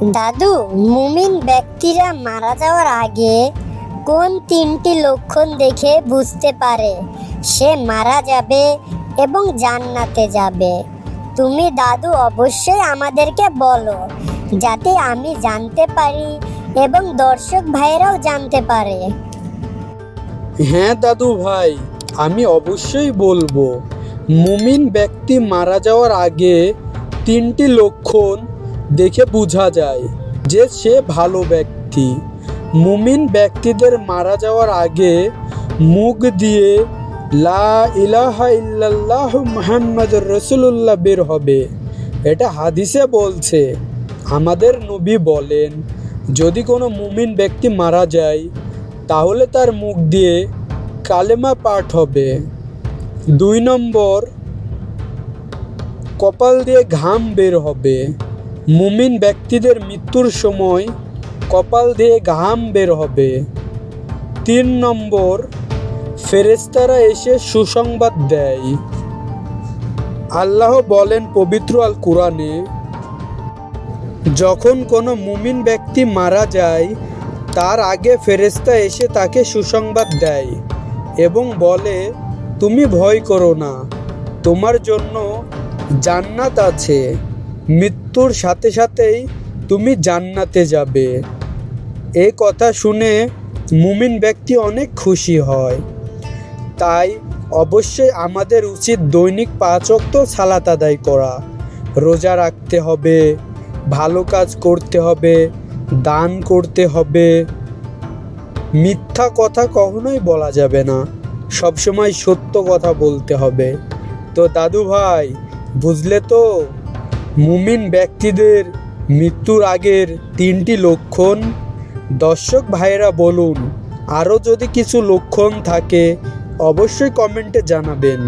দাদু, মুমিন ব্যক্তিরা মারা যাওয়ার আগে কোন তিনটি লক্ষণ দেখে বুঝতে পারে সে মারা যাবে এবং জান্নাতে যাবে? তুমি দাদু অবশ্যই আমাদেরকে বলো, যাতে আমি জানতে পারি এবং দর্শক ভাইরাও জানতে পারে। হ্যাঁ দাদু ভাই, আমি অবশ্যই বলবো। মুমিন ব্যক্তি মারা যাওয়ার আগে তিনটি লক্ষণ দেখে বোঝা যায় যে সে ভালো ব্যক্তি। মুমিন ব্যক্তিদের মারা যাওয়ার আগে মুখ দিয়ে লা ইলাহা ইল্লাল্লাহ মুহাম্মাদুর রাসূলুল্লাহ বের হবে। এটা হাদিসে বলছে। আমাদের নবী বলেন, যদি কোনো মুমিন ব্যক্তি মারা যায় তাহলে তার মুখ দিয়ে কালেমা পাঠ হবে। 2 নম্বর, কপাল দিয়ে ঘাম বের হবে। মুমিন ব্যক্তিদের মৃত্যুর সময় কপাল দিয়ে ঘাম বের হবে। 3 নম্বর, ফেরেশতারা এসে সুসংবাদ দেয়। আল্লাহ বলেন পবিত্র আল কোরআনে, যখন কোনো মুমিন ব্যক্তি মারা যায় তার আগে ফেরেশতা এসে তাকে সুসংবাদ দেয় এবং বলে, তুমি ভয় করো না, তোমার জন্য জান্নাত আছে, মৃত্যুর সাথে সাথেই তুমি জান্নাতে যাবে। এই কথা শুনে মুমিন ব্যক্তি অনেক খুশি হয়। তাই অবশ্যই আমাদের উচিত দৈনিক 5 ওয়াক্ত সালাত আদায় করা, রোজা রাখতে হবে, ভালো কাজ করতে হবে, দান করতে হবে। মিথ্যা কথা কখনোই বলা যাবে না, সবসময় সত্য কথা বলতে হবে। তো দাদু ভাই, বুঝলে তো মুমিন ব্যক্তিদের মৃত্যুর আগের 3টি লক্ষণ? দর্শক ভাইয়েরা বলুন, আরও যদি কিছু লক্ষণ থাকে অবশ্যই কমেন্টে জানাবেন।